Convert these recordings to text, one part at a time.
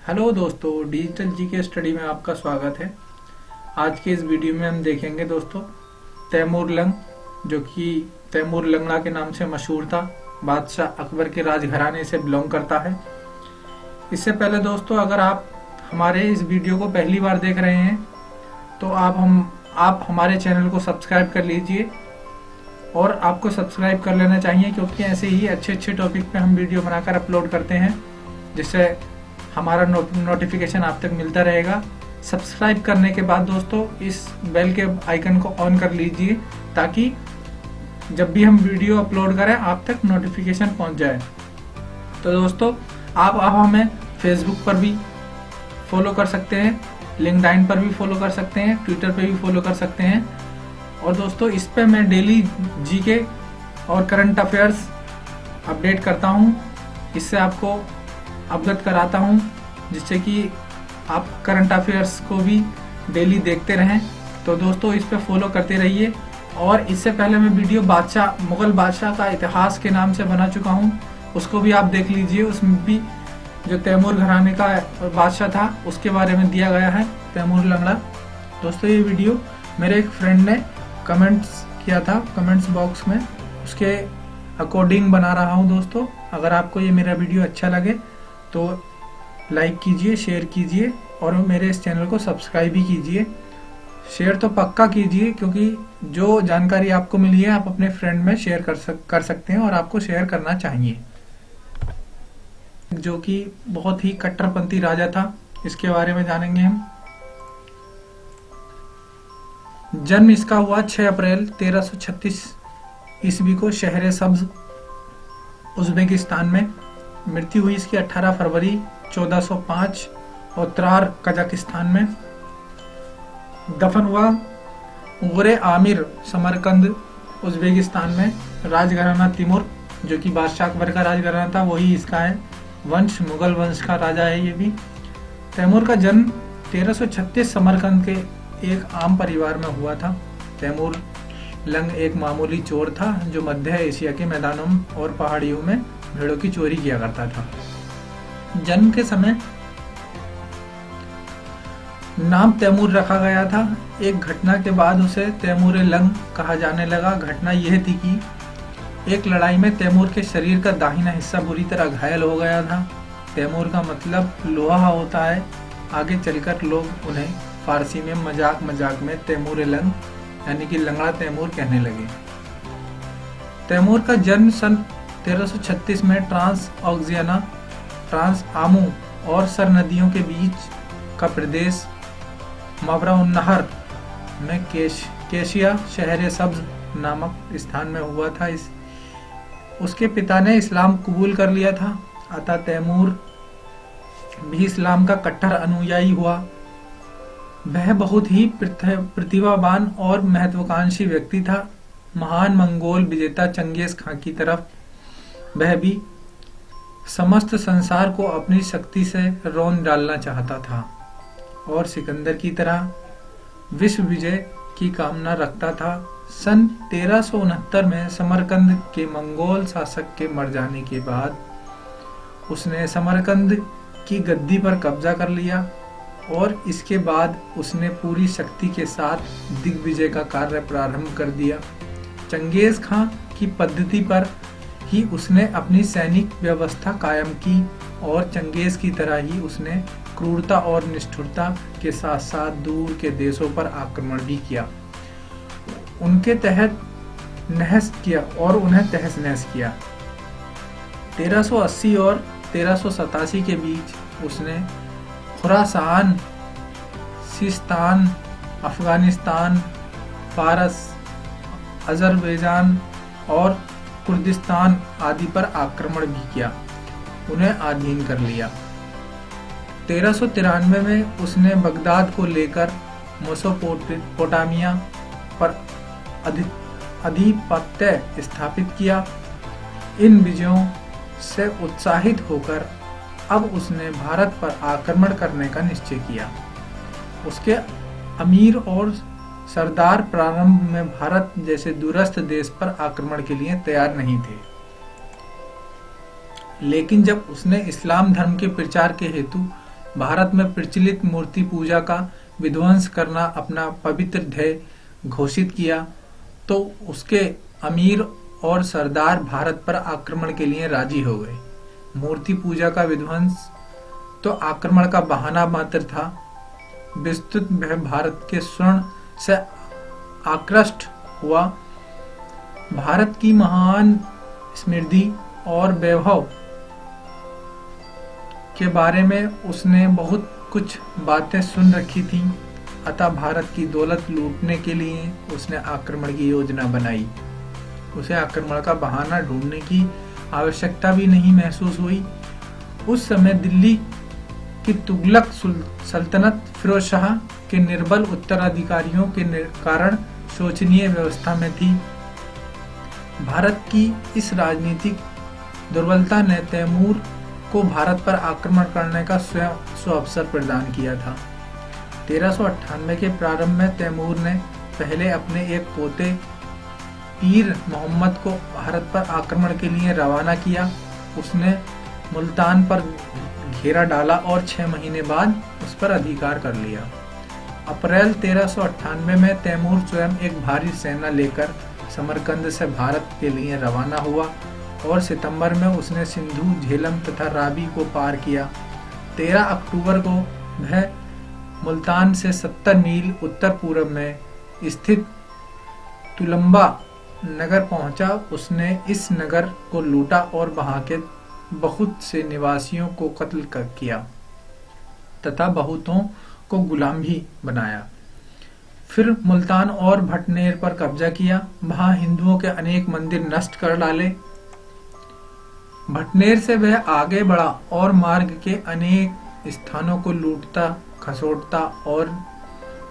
Hello दोस्तों, digital जी के study में आपका स्वागत है। आज के इस वीडियो में हम देखेंगे दोस्तों तैमूर लंग, जो कि तैमूर लंगड़ा के नाम से मशहूर था। बादशाह अकबर के राजघराने से बिलोंग करता है। इससे पहले दोस्तों, अगर आप हमारे इस वीडियो को पहली बार देख रहे हैं तो आप हमारे चैनल को सब्सक्राइब कर लीजिए। और आपको सब्सक्राइब कर लेना चाहिए, क्योंकि ऐसे ही अच्छे अच्छे टॉपिक पे हम वीडियो बनाकर अपलोड करते हैं, जिससे हमारा नोटिफिकेशन आप तक मिलता रहेगा। सब्सक्राइब करने के बाद दोस्तों इस बेल के आइकन को ऑन कर लीजिए, ताकि जब भी हम वीडियो अपलोड करें आप तक नोटिफिकेशन पहुंच जाए। तो दोस्तों, आप हमें फेसबुक पर भी फॉलो कर सकते हैं, लिंक्डइन पर भी फॉलो कर सकते हैं, ट्विटर पर भी फॉलो कर सकते हैं। और दोस्तों, इस पे मैं डेली जीके और करंट अफेयर्स अपडेट करता हूँ। इससे आपको अवगत कराता हूँ, जिससे कि आप करंट अफेयर्स को भी डेली देखते रहें। तो दोस्तों, इस पे फॉलो करते रहिए। और इससे पहले मैं वीडियो मुगल बादशाह का इतिहास के नाम से बना चुका हूँ, उसको भी आप देख लीजिए। उसमें भी जो तैमूर घराने का बादशाह था उसके बारे में दिया गया है, तैमूर लंगड़ा। दोस्तों, ये वीडियो मेरे एक फ्रेंड ने कमेंट्स किया था कमेंट्स बॉक्स में, उसके अकॉर्डिंग बना रहा हूँ। दोस्तों, अगर आपको ये मेरा वीडियो अच्छा लगे तो लाइक कीजिए, शेयर कीजिए और मेरे इस चैनल को सब्सक्राइब भी कीजिए। शेयर तो पक्का कीजिए, क्योंकि जो जानकारी आपको मिली है आप अपने फ्रेंड में शेयर कर सकते हैं, और आपको शेयर करना चाहिए। जो कि बहुत ही कट्टरपंथी राजा था, इसके बारे में जानेंगे हम। जन्म इसका हुआ 6 अप्रैल 1336 ईस्वी को शहर सब्ज, उज्बेकिस्तान में। मृत्यु हुई इसकी 18 फरवरी 1405 उत्तरार, कजाकिस्तान में। दफन हुआ उगरे आमिर, समरकंद, उज्बेकिस्तान में। राजघराना तिमुर, जो कि बादशाह अकबर का राजघराना था, वही इसका है। वंश मुगल वंश का राजा है ये भी। तैमूर का जन्म 1336 समरकंद के एक आम परिवार में हुआ था। तैमूर लंग एक मामूली चोर था, जो मध्य एशिया के मैदानों और पहाड़ियों में भेड़ों की चोरी किया करता था। जन्म के समय नाम तैमूर रखा गया था। एक घटना के बाद उसे तैमूर लंग कहा जाने लगा। घटना यह थी कि एक लड़ाई में तैमूर के शरीर का दाहिना हिस्सा बुरी तरह घायल हो गया था। तैमूर का मतलब लोहा होता है। आगे चलकर लोग उन्हें फारसी में मजाक मजाक में तैमूर लंग यानी कि लंगड़ा तैमूर कहने लगे। तैमूर का जन्म सन 1336 में ट्रांस ऑक्सियाना, ट्रांस आमू और सर नदियों के बीच का प्रदेश मावराउन्नहर में केशिया शहर सब्ज नामक स्थान में हुआ था। उसके पिता ने इस्लाम कबूल कर लिया था, अतः तैमूर भी इस्लाम का कट्टर अनुयायी हुआ। वह बहुत ही प्रतिभावान और महत्वाकांक्षी व्यक्ति था। महान मंगोल विजेता चंगेज खां की तरफ वह भी समस्त संसार को अपनी शक्ति से रौंद डालना चाहता था, और सिकंदर की तरह विश्व विजय की कामना रखता था। सन 1369 में समरकंद के मंगोल शासक के मर जाने के बाद उसने समरकंद की गद्दी पर कब्जा कर लिया, और इसके बाद उसने पूरी शक्ति के साथ दिग्विजय का कार्य प्रारंभ कर दिया। चंगेज खां की पद्धति पर ही उसने अपनी सैनिक व्यवस्था कायम की, और चंगेज की तरह ही उसने क्रूरता और निष्ठुरता के साथ साथ दूर के देशों पर आक्रमण भी किया, उनके तहत नहस किया और उन्हें तहस नहस किया। 1380 और 1387 के बीच उसने खुरासान, सिस्तान, अफगानिस्तान, फारस, अजरबैजान और कुर्दिस्तान आदि पर आक्रमण भी किया, उन्हें अधीन कर लिया। 1393 में उसने बगदाद को लेकर मेसोपोटामिया पर आधिपत्य स्थापित किया। इन विजयों से उत्साहित होकर अब उसने भारत पर आक्रमण करने का निश्चय किया। उसके अमीर और सरदार प्रारंभ में भारत जैसे दूरस्थ देश पर आक्रमण के लिए तैयार नहीं थे, लेकिन जब उसने इस्लाम धर्म के प्रचार के हेतु भारत में प्रचलित मूर्ति पूजा का विध्वंस करना अपना पवित्र ध्येय घोषित किया, तो उसके अमीर और सरदार भारत पर आक्रमण के लिए राजी हो गए। मूर्ति पूजा का विध्वंस तो आक्रमण का बहाना मात्र था। विस्तृत वह भारत के स्वर्ण से आकृष्ट हुआ। भारत की महान समृद्धि और वैभव के बारे में उसने बहुत कुछ बातें सुन रखी थी, अतः भारत की दौलत लूटने के लिए उसने आक्रमण की योजना बनाई। उसे आक्रमण का बहाना ढूंढने की आवश्यकता भी नहीं महसूस हुई। उस समय दिल्ली की तुगलक सल्तनत फिरोज शाह के निर्बल उत्तराधिकारियों के कारण शोचनीय व्यवस्था में थी। भारत की इस राजनीतिक दुर्बलता ने तैमूर को भारत पर आक्रमण करने का स्वयं अवसर प्रदान किया था। 1398 के प्रारंभ में तैमूर ने पहले अपने एक पोते पीर मोहम्मद को भारत पर आक्रमण के लिए रवाना किया। उसने मुल्तान पर घेरा डाला और 6 महीने बाद उस पर अधिकार कर लिया। अप्रैल 1398 में तैमूर स्वयं एक भारी सेना लेकर समरकंद से भारत के लिए रवाना हुआ और सितंबर में उसने सिंधु, झेलम तथा रावी को पार किया। 13 अक्टूबर को वह मुल्तान से 70 मील उत्तर पूर्व में स्थित तुलंबा नगर पहुंचा। उसने इस नगर को लूटा और वहां के बहुत से निवासियों को कत्ल किया तथा बहुतों को गुलाम भी बनाया। फिर मुल्तान और भटनेर पर कब्जा किया। वहां हिंदुओं के अनेक मंदिर नष्ट कर डाले। भटनेर से वह आगे बढ़ा और मार्ग के अनेक स्थानों को लूटता, खसोटता और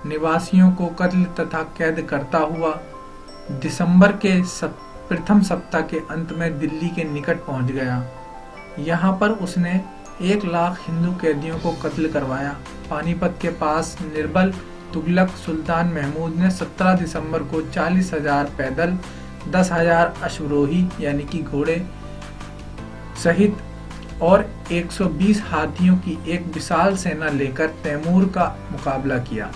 निवासियों को कत्ल तथा कैद करता हुआ दिसंबर के प्रथम सप्ताह के अंत में दिल्ली के निकट पहुंच गया। यहाँ पर उसने 1 लाख हिंदू कैदियों को कत्ल करवाया। पानीपत के पास निर्बल तुगलक सुल्तान महमूद ने 17 दिसंबर को 40,000 पैदल, 10,000 अश्वरोही यानी कि घोड़े सहित और 120 हाथियों की एक विशाल सेना लेकर तैमूर का मुकाबला किया,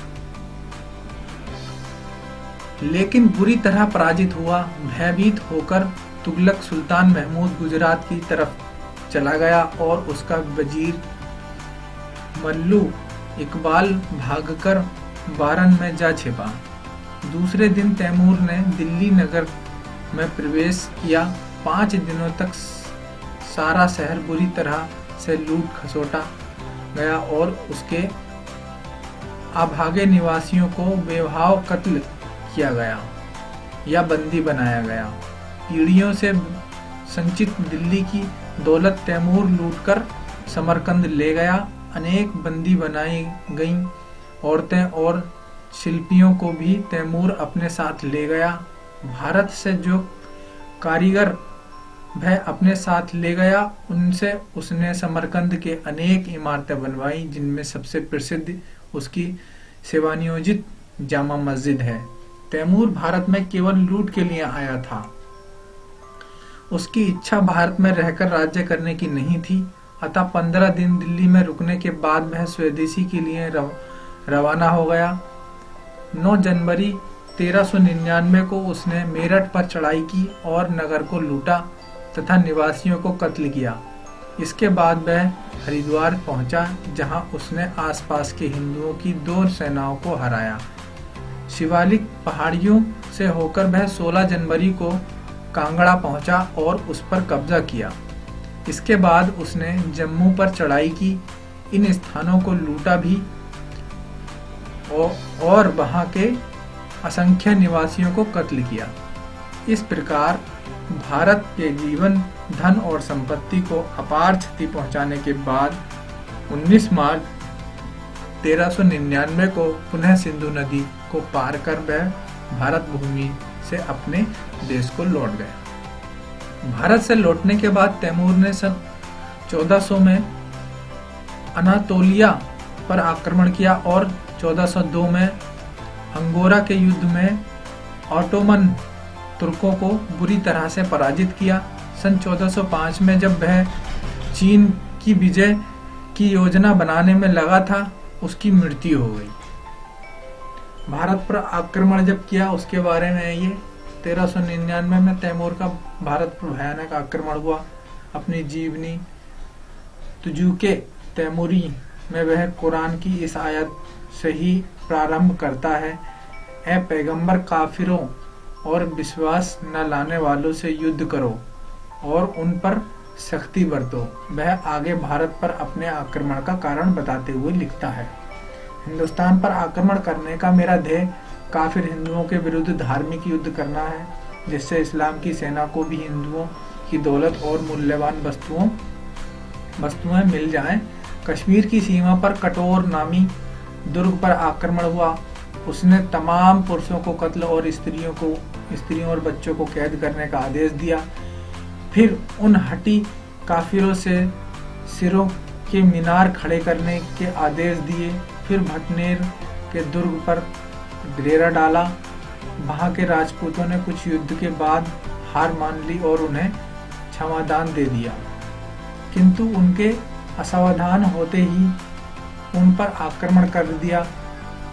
लेकिन बुरी तरह पराजित हुआ। भयभीत होकर तुगलक सुल्तान महमूद गुजरात की तरफ चला गया और उसका वजीर मल्लू इकबाल भागकर बारन में जा छिपा। दूसरे दिन तैमूर ने दिल्ली नगर में प्रवेश किया। 5 दिनों तक सारा शहर बुरी तरह से लूट खसोटा गया और उसके अभागे निवासियों को बेवहाव कत्ल किया गया या बंदी बनाया गया। पीढ़ियों से संचित दिल्ली की दौलत तैमूर लूटकर समरकंद ले गया। अनेक बंदी बनाई गईं। औरतें और शिल्पियों को भी तैमूर अपने साथ ले गया। भारत से जो कारीगर वह अपने साथ ले गया, उनसे उसने समरकंद के अनेक इमारतें बनवाई, जिनमें सबसे प्रसिद्ध उसकी सेवानियोजित जामा मस्जिद है। तैमूर भारत में केवल लूट के लिए आया था। उसकी इच्छा भारत में रहकर राज्य करने की नहीं थी। अतः 15 दिन दिल्ली में रुकने के बाद वह स्वदेशी के लिए रवाना हो गया। 9 जनवरी 1399 को उसने मेरठ पर चढ़ाई की और नगर को लूटा तथा निवासियों को कत्ल किया। इसके बाद वह हरिद्वार पहुंचा, जहां उसने आसपास के हिंदुओं की 2 सेनाओं को हराया। शिवालिक पहाड़ियों से होकर वह 16 जनवरी को कांगड़ा पहुंचा और उस पर कब्जा किया। इसके बाद उसने जम्मू पर चढ़ाई की। इन स्थानों को लूटा भी और वहां के असंख्य निवासियों को कत्ल किया। इस प्रकार भारत के जीवन, धन और संपत्ति को अपार क्षति पहुंचाने के बाद 19 मार्च 1399 को पुनः सिंधु नदी को पार कर वह भारत भूमि से अपने देश को लौट गया। भारत से लौटने के बाद तैमूर ने सन 1400 में अनातोलिया पर आक्रमण किया और 1402 में अंगोरा के युद्ध में ऑटोमन तुर्कों को बुरी तरह से पराजित किया। सन 1405 में जब वह चीन की विजय की योजना बनाने में लगा था, उसकी मृत्यु हो गई। भारत पर आक्रमण जब किया उसके बारे में ये 1399 में तैमूर का भारत पर भयानक आक्रमण हुआ। अपनी जीवनी तुजुके तैमूरी में वह कुरान की इस आयत से ही प्रारंभ करता है, ए पैगंबर, काफिरों और विश्वास न लाने वालों से युद्ध करो और उन पर सख्ती बरतो। वह आगे भारत पर अपने आक्रमण का कारण बताते हुए लिखता है, हिंदुस्तान पर आक्रमण करने का मेरा ध्येय काफिर हिंदुओं के विरुद्ध धार्मिक युद्ध करना है, जिससे इस्लाम की सेना को भी हिंदुओं की दौलत और मूल्यवान वस्तुएं मिल जाएं। कश्मीर की सीमा पर कटोर नामी दुर्ग पर आक्रमण हुआ। उसने तमाम पुरुषों को कत्ल और स्त्रियों और बच्चों को कैद करने का आदेश दिया। फिर उन हटी काफिरों से सिरों के मीनार खड़े करने के आदेश दिए। फिर भटनेर के दुर्ग पर डेरा डाला। वहां के राजपूतों ने कुछ युद्ध के बाद हार मान ली और उन्हें क्षमादान दे दिया, किंतु उनके असावधान होते ही उन पर आक्रमण कर दिया।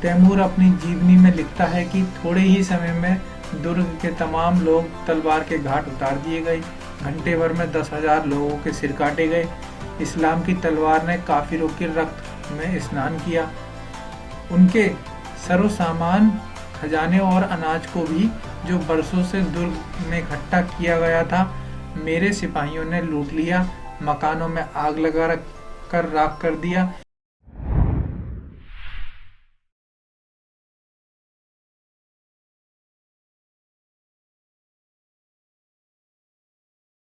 तैमूर अपनी जीवनी में लिखता है कि थोड़े ही समय में दुर्ग के तमाम लोग तलवार के घाट उतार दिए गए। घंटे भर में 10,000 लोगों के सिर काटे गए। इस्लाम की तलवार ने काफिरों के रक्त में स्नान किया। उनके सर्व सामान, खजाने और अनाज को भी, जो बरसों से दुर्ग में इकट्ठा किया गया था, मेरे सिपाहियों ने लूट लिया। मकानों में आग लगा कर राख कर दिया।